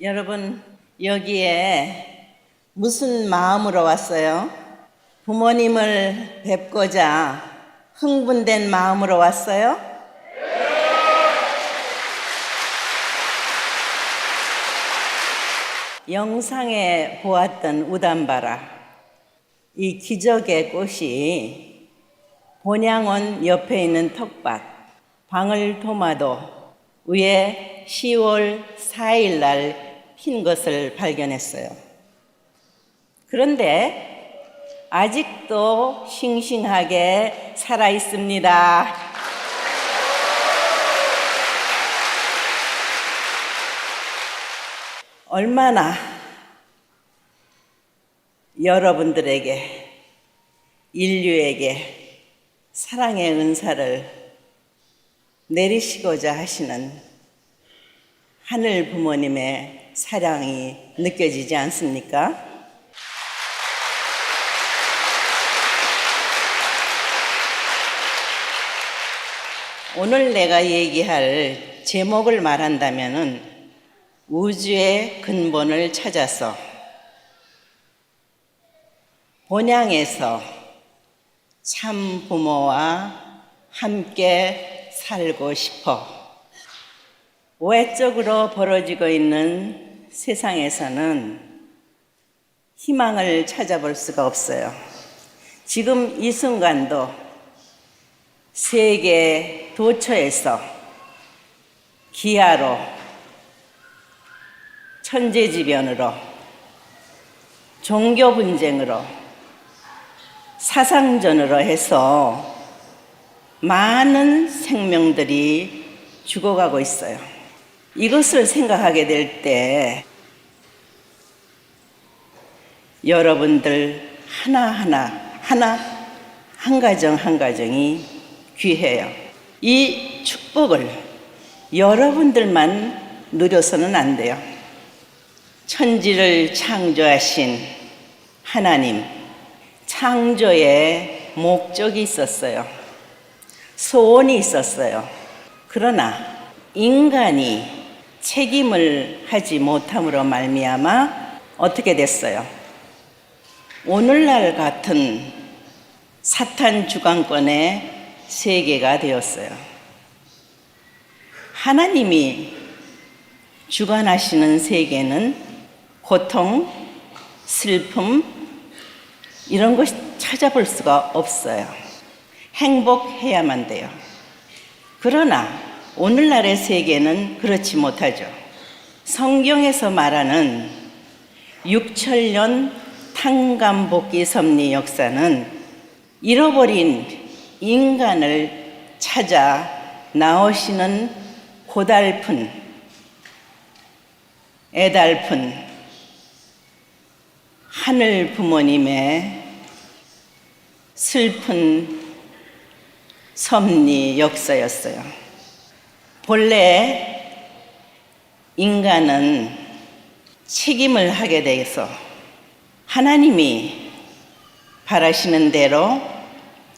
여러분, 여기에 무슨 마음으로 왔어요? 부모님을 뵙고자 흥분된 마음으로 왔어요? 영상에 보았던 우담바라, 이 기적의 꽃이 본향원 옆에 있는 텃밭 방울토마토 위에 10월 4일 날 핀 것을 발견했어요. 그런데 아직도 싱싱하게 살아 있습니다. 얼마나 여러분들에게, 인류에게 사랑의 은사를 내리시고자 하시는 하늘 부모님의 사랑이 느껴지지 않습니까? 오늘 내가 얘기할 제목을 말한다면은 우주의 근본을 찾아서 본향에서 참 부모와 함께 살고 싶어. 외적으로 벌어지고 있는 세상에서는 희망을 찾아볼 수가 없어요. 지금 이 순간도 세계 도처에서 기아로, 천재지변으로, 종교 분쟁으로, 사상전으로 해서 많은 생명들이 죽어가고 있어요. 이것을 생각하게 될 때 여러분들 하나하나, 한 가정 한 가정이 귀해요. 이 축복을 여러분들만 누려서는 안 돼요. 천지를 창조하신 하나님, 창조에 목적이 있었어요. 소원이 있었어요. 그러나 인간이 책임을 하지 못함으로 말미암아 어떻게 됐어요? 오늘날 같은 사탄 주관권의 세계가 되었어요. 하나님이 주관하시는 세계는 고통, 슬픔 이런 것 찾아볼 수가 없어요. 행복해야만 돼요. 그러나 오늘날의 세계는 그렇지 못하죠. 성경에서 말하는 6천년 탕감복귀 섭리 역사는 잃어버린 인간을 찾아 나오시는 고달픈, 애달픈 하늘 부모님의 슬픈 섭리 역사였어요. 본래 인간은 책임을 하게 돼서 하나님이 바라시는 대로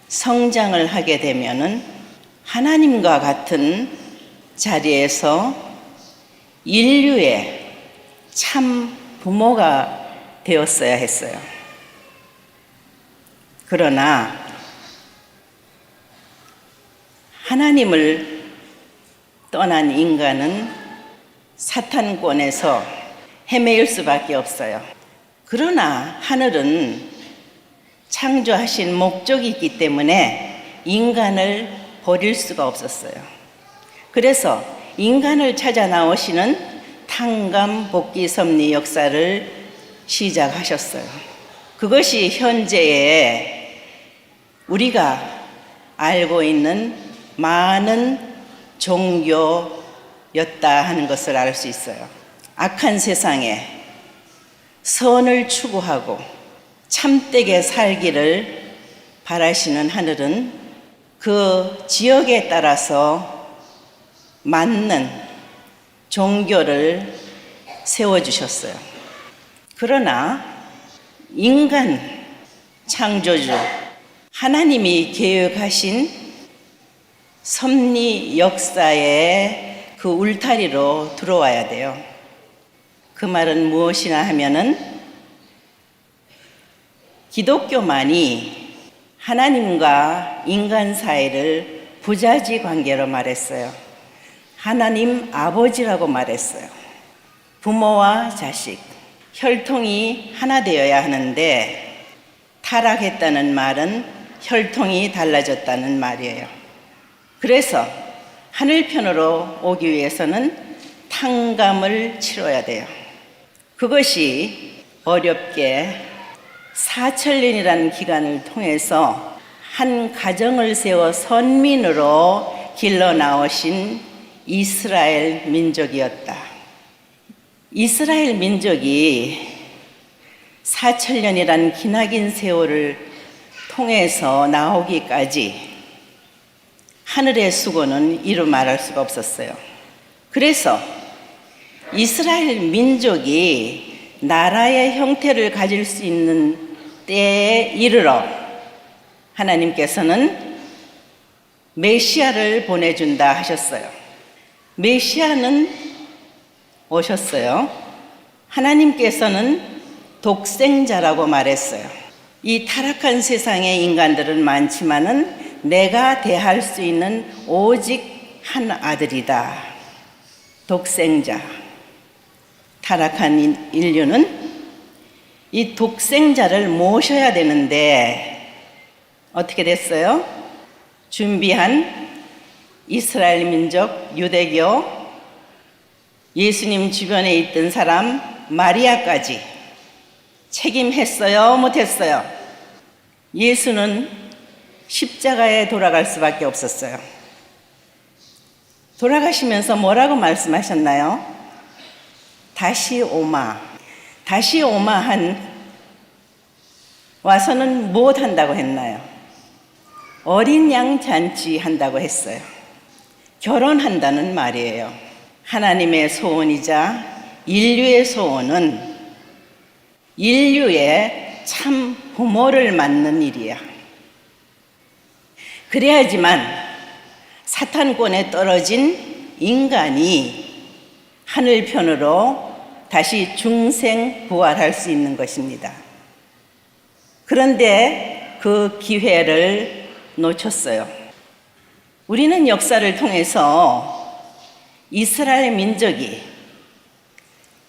성장을 하게 되면은 하나님과 같은 자리에서 인류의 참 부모가 되었어야 했어요. 그러나 하나님을 떠난 인간은 사탄권에서 헤매일 수밖에 없어요. 그러나 하늘은 창조하신 목적이 있기 때문에 인간을 버릴 수가 없었어요. 그래서 인간을 찾아 나오시는 탕감 복귀 섭리 역사를 시작하셨어요. 그것이 현재의 우리가 알고 있는 많은 종교였다 하는 것을 알 수 있어요. 악한 세상에 선을 추구하고 참되게 살기를 바라시는 하늘은 그 지역에 따라서 맞는 종교를 세워주셨어요. 그러나 인간 창조주 하나님이 계획하신 섭리 역사의 그 울타리로 들어와야 돼요. 그 말은 무엇이냐 하면은 기독교만이 하나님과 인간 사이를 부자지 관계로 말했어요. 하나님 아버지라고 말했어요. 부모와 자식, 혈통이 하나 되어야 하는데 타락했다는 말은 혈통이 달라졌다는 말이에요. 그래서 하늘편으로 오기 위해서는 탕감을 치러야 돼요. 그것이 어렵게 4천년이라는 기간을 통해서 한 가정을 세워 선민으로 길러 나오신 이스라엘 민족이었다. 이스라엘 민족이 4천년이라는 기나긴 세월을 통해서 나오기까지 하늘의 수고는 이루 말할 수가 없었어요. 그래서 이스라엘 민족이 나라의 형태를 가질 수 있는 때에 이르러 하나님께서는 메시아를 보내준다 하셨어요. 메시아는 오셨어요. 하나님께서는 독생자라고 말했어요. 이 타락한 세상의 인간들은 많지만은 내가 대할 수 있는 오직 한 아들이다. 독생자. 타락한 인류는 이 독생자를 모셔야 되는데 어떻게 됐어요? 준비한 이스라엘 민족, 유대교, 예수님 주변에 있던 사람 마리아까지 책임했어요? 못했어요? 예수는 십자가에 돌아갈 수밖에 없었어요. 돌아가시면서 뭐라고 말씀하셨나요? 다시 오마. 다시 오마한 와서는 무엇 한다고 했나요? 어린 양 잔치 한다고 했어요. 결혼한다는 말이에요. 하나님의 소원이자 인류의 소원은 인류의 참 부모를 맞는 일이야. 그래야지만 사탄권에 떨어진 인간이 하늘편으로 다시 중생 부활할 수 있는 것입니다. 그런데 그 기회를 놓쳤어요. 우리는 역사를 통해서 이스라엘 민족이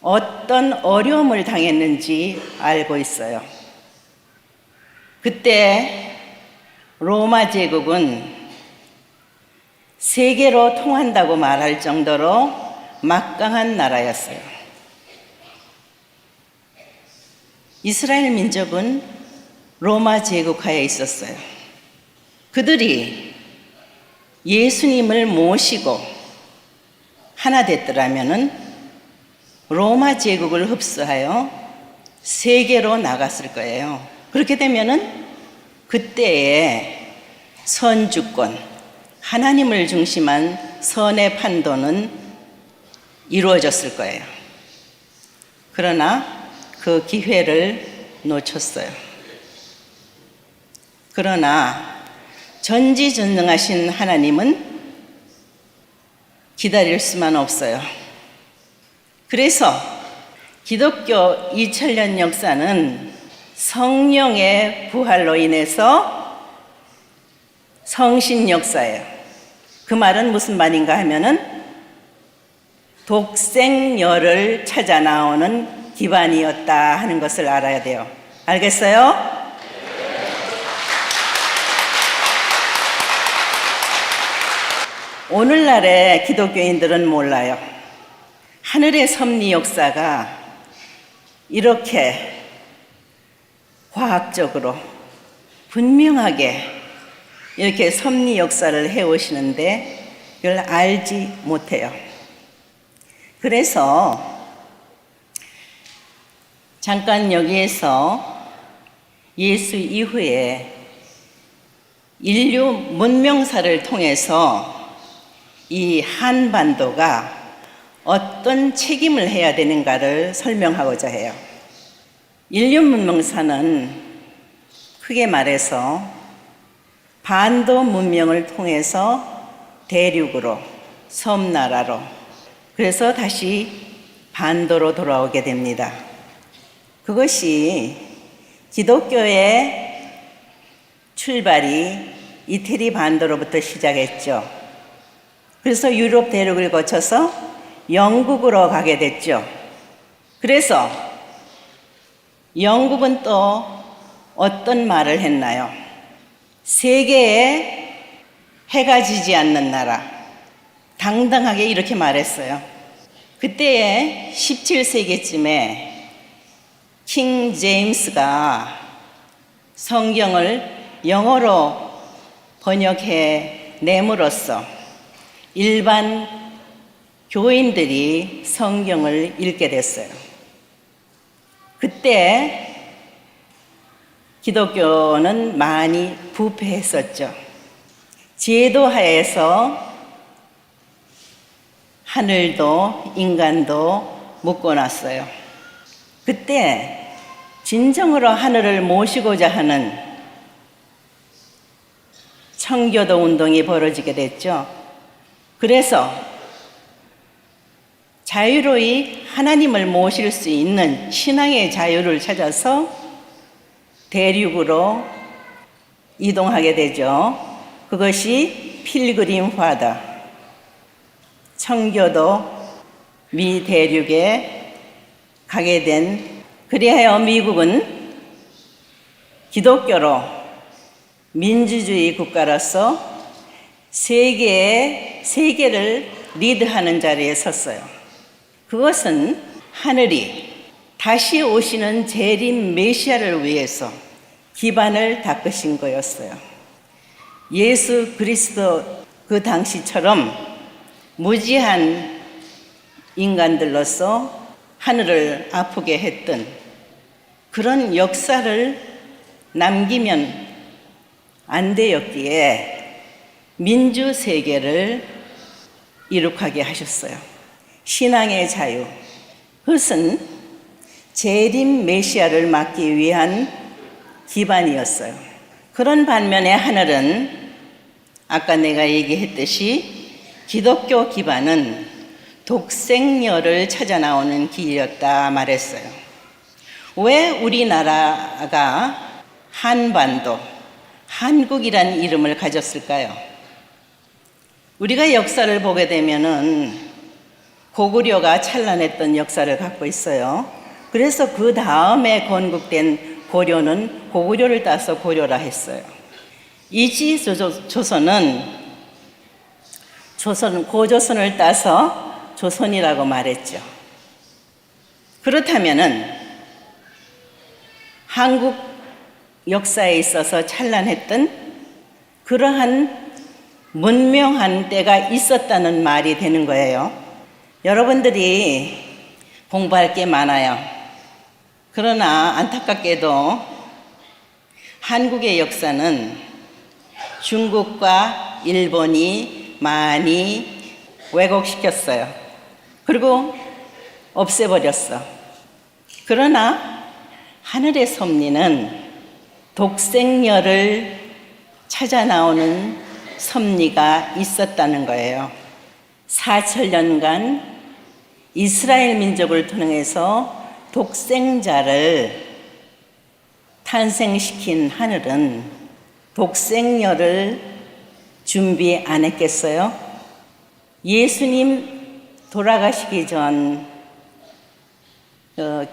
어떤 어려움을 당했는지 알고 있어요. 그때 로마 제국은 세계로 통한다고 말할 정도로 막강한 나라였어요. 이스라엘 민족은 로마 제국하에 있었어요. 그들이 예수님을 모시고 하나 됐더라면은 로마 제국을 흡수하여 세계로 나갔을 거예요. 그렇게 되면은 그때의 선주권, 하나님을 중심한 선의 판도는 이루어졌을 거예요. 그러나 그 기회를 놓쳤어요. 그러나 전지전능하신 하나님은 기다릴 수만 없어요. 그래서 기독교 2000년 역사는 성령의 부활로 인해서 성신 역사예요. 그 말은 무슨 말인가 하면은 독생녀를 찾아 나오는 기반이었다 하는 것을 알아야 돼요. 알겠어요? 오늘날의 기독교인들은 몰라요. 하늘의 섭리 역사가 이렇게 과학적으로 분명하게 이렇게 섭리 역사를 해오시는데 그걸 알지 못해요. 그래서 잠깐 여기에서 예수 이후에 인류 문명사를 통해서 이 한반도가 어떤 책임을 해야 되는가를 설명하고자 해요. 인류 문명사는 크게 말해서 반도 문명을 통해서 대륙으로, 섬나라로, 그래서 다시 반도로 돌아오게 됩니다. 그것이 기독교의 출발이 이태리 반도로부터 시작했죠. 그래서 유럽 대륙을 거쳐서 영국으로 가게 됐죠. 그래서 영국은 또 어떤 말을 했나요? 세계에 해가 지지 않는 나라, 당당하게 이렇게 말했어요. 그때에 17세기쯤에 킹 제임스가 성경을 영어로 번역해 내므로써 일반 교인들이 성경을 읽게 됐어요. 그때 기독교는 많이 부패했었죠. 제도하에서 하늘도 인간도 묶어놨어요. 그때 진정으로 하늘을 모시고자 하는 청교도 운동이 벌어지게 됐죠. 그래서 자유로이 하나님을 모실 수 있는 신앙의 자유를 찾아서 대륙으로 이동하게 되죠. 그것이 필그림 파더, 청교도 미 대륙에 가게 된, 그리하여 미국은 기독교로 민주주의 국가로서 세계를 리드하는 자리에 섰어요. 그것은 하늘이 다시 오시는 재림 메시아를 위해서 기반을 닦으신 거였어요. 예수 그리스도 그 당시처럼 무지한 인간들로서 하늘을 아프게 했던 그런 역사를 남기면 안 되었기에 민주세계를 이룩하게 하셨어요. 신앙의 자유, 그것은 재림 메시아를 막기 위한 기반이었어요. 그런 반면에 하늘은 아까 내가 얘기했듯이 기독교 기반은 독생녀를 찾아 나오는 길이었다 말했어요. 왜 우리나라가 한반도, 한국이란 이름을 가졌을까요? 우리가 역사를 보게 되면은 고구려가 찬란했던 역사를 갖고 있어요. 그래서 그 다음에 건국된 고려는 고구려를 따서 고려라 했어요. 이지 조선은 고조선을 따서 조선이라고 말했죠. 그렇다면은 한국 역사에 있어서 찬란했던 그러한 문명한 때가 있었다는 말이 되는 거예요. 여러분들이 공부할 게 많아요. 그러나 안타깝게도 한국의 역사는 중국과 일본이 많이 왜곡시켰어요. 그리고 없애버렸어. 그러나 하늘의 섭리는 독생녀를 찾아 나오는 섭리가 있었다는 거예요. 4천년간 이스라엘 민족을 통해서 독생자를 탄생시킨 하늘은 독생녀를 준비 안 했겠어요? 예수님 돌아가시기 전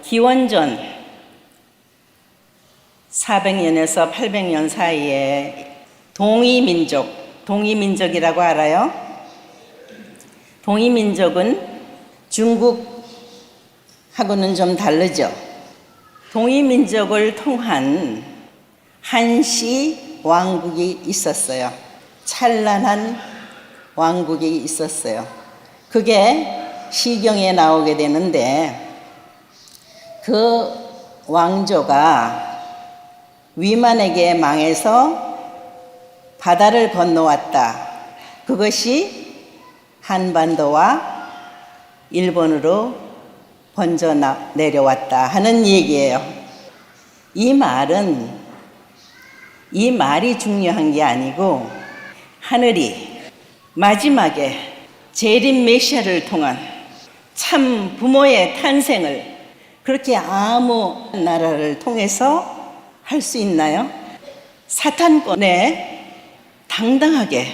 기원전 400년에서 800년 사이에 동이민족이라고 알아요? 동이민족은 중국하고는 좀 다르죠. 동이민족을 통한 한시 왕국이 있었어요. 찬란한 왕국이 있었어요. 그게 시경에 나오게 되는데 그 왕조가 위만에게 망해서 바다를 건너왔다. 그것이 한반도와 일본으로 번져 내려왔다 하는 얘기예요. 이 말이 중요한 게 아니고 하늘이 마지막에 재림 메시아를 통한 참 부모의 탄생을 그렇게 아무 나라를 통해서 할 수 있나요? 사탄권에 당당하게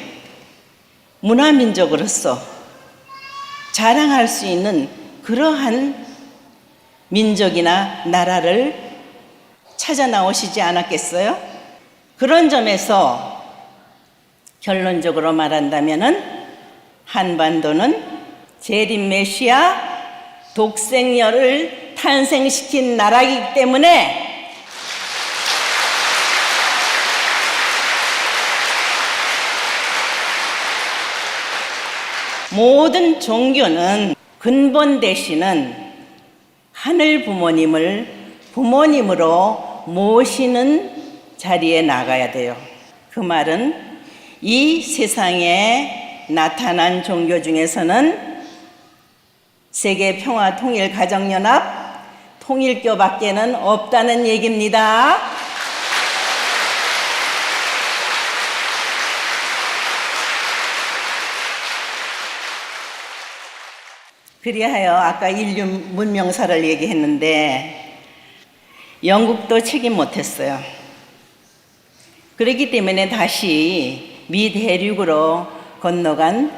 문화민족으로서 자랑할 수 있는 그러한 민족이나 나라를 찾아 나오시지 않았겠어요? 그런 점에서 결론적으로 말한다면은 한반도는 재림 메시아 독생녀를 탄생시킨 나라이기 때문에 모든 종교는 근본 되시는 하늘 부모님을 부모님으로 모시는 자리에 나가야 돼요. 그 말은 이 세상에 나타난 종교 중에서는 세계 평화 통일 가정연합 통일교밖에는 없다는 얘기입니다. 그리하여 아까 인류 문명사를 얘기했는데 영국도 책임 못했어요. 그렇기 때문에 다시 미 대륙으로 건너간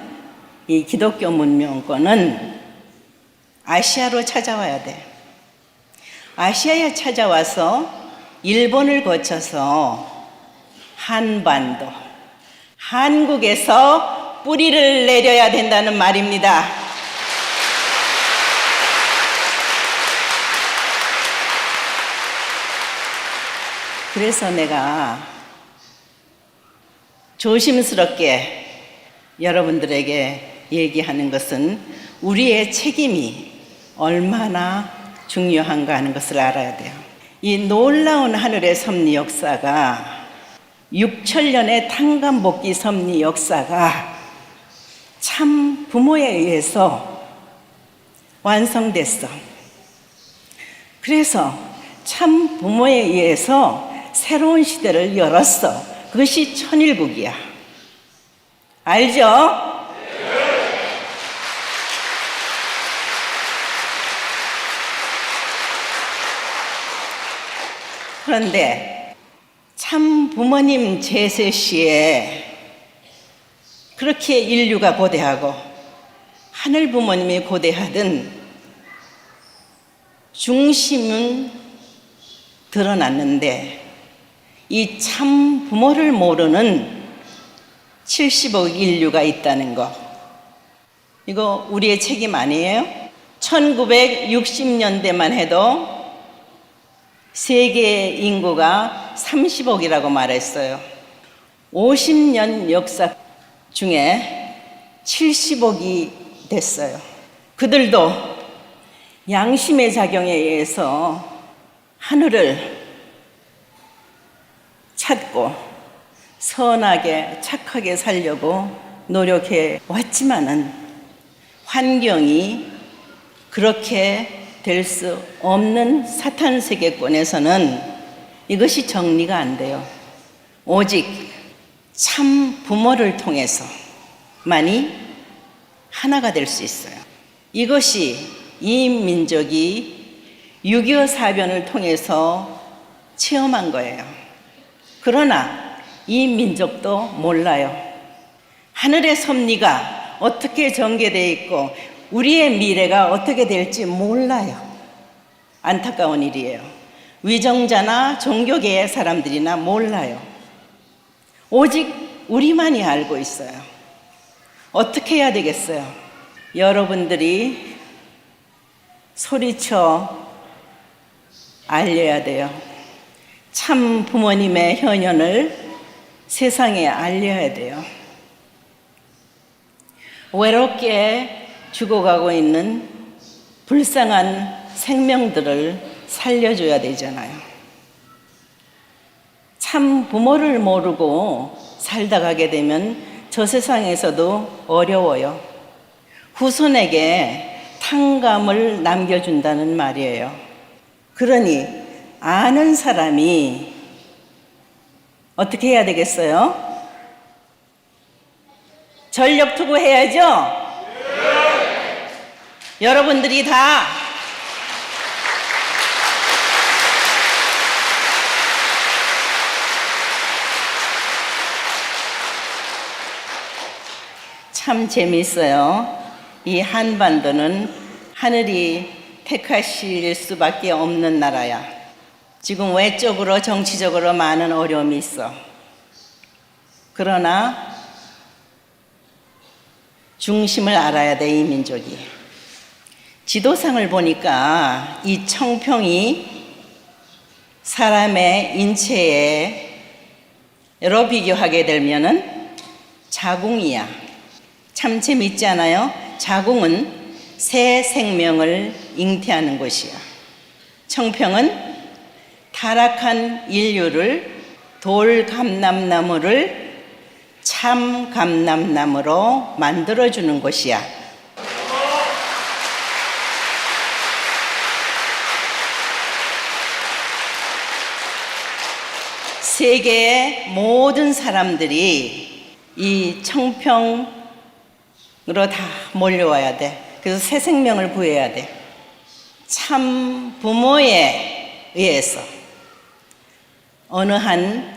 이 기독교 문명권은 아시아로 찾아와야 돼. 아시아에 찾아와서 일본을 거쳐서 한반도, 한국에서 뿌리를 내려야 된다는 말입니다. 그래서 내가 조심스럽게 여러분들에게 얘기하는 것은 우리의 책임이 얼마나 중요한가 하는 것을 알아야 돼요. 이 놀라운 하늘의 섭리 역사가 6천년의 탄감복귀 섭리 역사가 참 부모에 의해서 완성됐어. 그래서 참 부모에 의해서 새로운 시대를 열었어. 그것이 천일국이야. 알죠? 그런데 참 부모님 제세 시에 그렇게 인류가 고대하고 하늘 부모님이 고대하든 중심은 드러났는데 이 참 부모를 모르는 70억 인류가 있다는 거, 이거 우리의 책임 아니에요? 1960년대만 해도 세계 인구가 30억이라고 말했어요. 50년 역사 중에 70억이 됐어요. 그들도 양심의 작용에 의해서 하늘을 찾고 선하게 착하게 살려고 노력해 왔지만은 환경이 그렇게 될 수 없는 사탄 세계권에서는 이것이 정리가 안 돼요. 오직 참 부모를 통해서만이 하나가 될 수 있어요. 이것이 이 민족이 6.25 사변을 통해서 체험한 거예요. 그러나 이 민족도 몰라요. 하늘의 섭리가 어떻게 전개되어 있고 우리의 미래가 어떻게 될지 몰라요. 안타까운 일이에요. 위정자나 종교계의 사람들이나 몰라요. 오직 우리만이 알고 있어요. 어떻게 해야 되겠어요? 여러분들이 소리쳐 알려야 돼요. 참 부모님의 현현을 세상에 알려야 돼요. 외롭게 죽어가고 있는 불쌍한 생명들을 살려줘야 되잖아요. 참 부모를 모르고 살다 가게 되면 저 세상에서도 어려워요. 후손에게 탕감을 남겨준다는 말이에요. 그러니 아는 사람이 어떻게 해야 되겠어요? 전력 투구해야죠? 여러분들이 다 참 재미있어요. 이 한반도는 하늘이 택하실 수밖에 없는 나라야. 지금 외적으로 정치적으로 많은 어려움이 있어. 그러나 중심을 알아야 돼, 이 민족이. 지도상을 보니까 이 청평이 사람의 인체에 여러 비교하게 되면은 자궁이야. 참 재밌지 않아요? 자궁은 새 생명을 잉태하는 곳이야. 청평은 타락한 인류를 돌감람나무를 참감람나무로 만들어주는 곳이야. 세계의 모든 사람들이 이 청평으로 다 몰려와야 돼. 그래서 새 생명을 구해야 돼. 참 부모에 의해서, 어느 한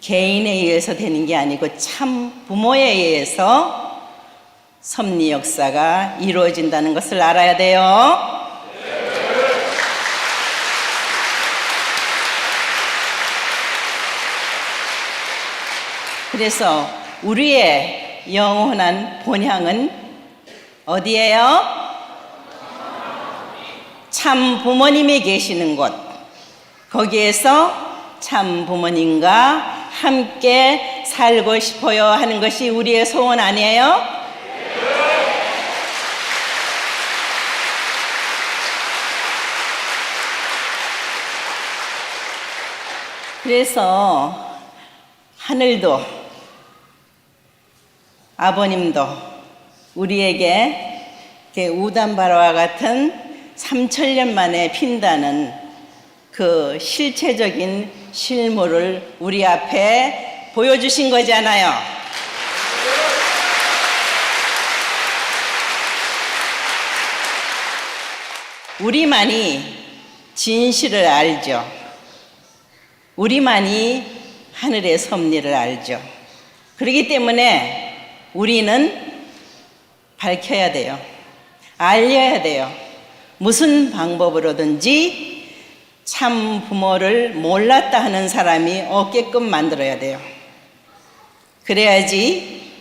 개인에 의해서 되는 게 아니고 참 부모에 의해서 섭리 역사가 이루어진다는 것을 알아야 돼요. 그래서 우리의 영원한 본향은 어디예요? 참 부모님이 계시는 곳. 거기에서 참 부모님과 함께 살고 싶어요 하는 것이 우리의 소원 아니에요? 그래서 하늘도 아버님도 우리에게 우담바라와 같은 3000년 만에 핀다는 그 실체적인 실물을 우리 앞에 보여주신 거잖아요. 우리만이 진실을 알죠. 우리만이 하늘의 섭리를 알죠. 그렇기 때문에 우리는 밝혀야 돼요. 알려야 돼요. 무슨 방법으로든지 참 부모를 몰랐다 하는 사람이 없게끔 만들어야 돼요. 그래야지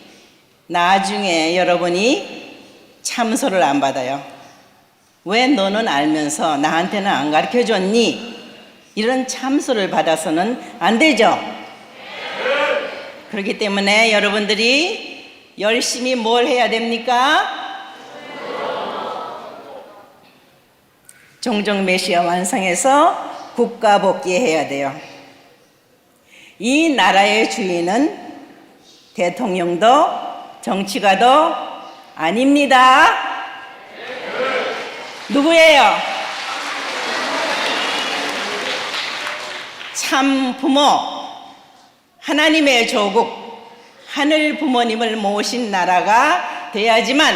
나중에 여러분이 참소를 안 받아요. 왜 너는 알면서 나한테는 안 가르쳐줬니? 이런 참소를 받아서는 안 되죠. 그렇기 때문에 여러분들이 열심히 뭘 해야 됩니까? 종종 메시아 완성해서 국가 복귀해야 돼요. 이 나라의 주인은 대통령도 정치가도 아닙니다. 누구예요? 참 부모, 하나님의 조국, 하늘 부모님을 모신 나라가 돼야지만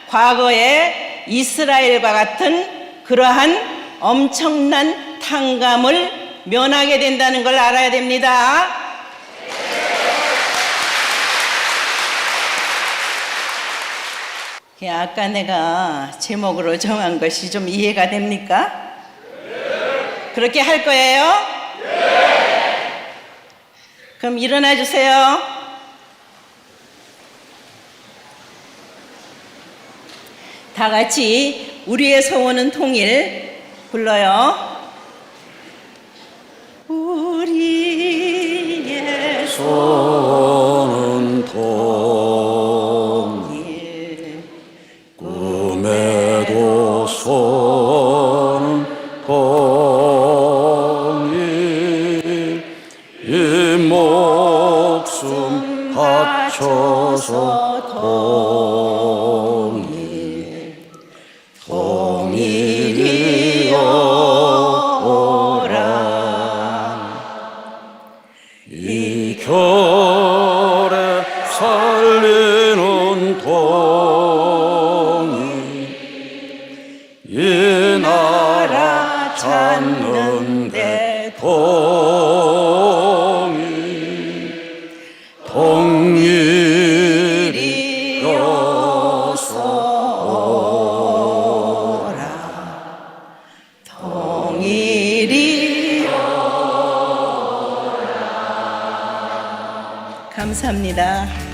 과거에 이스라엘과 같은 그러한 엄청난 탕감을 면하게 된다는 걸 알아야 됩니다. 아까 내가 제목으로 정한 것이 좀 이해가 됩니까? 그렇게 할 거예요? 그럼 일어나 주세요. 다 같이 우리의 소원은 통일 불러요. 우리의 소원은 통일, 꿈에도 소원은 통일, 이 목숨 바쳐서 통일, 통일이여 오라. 이 감사합니다.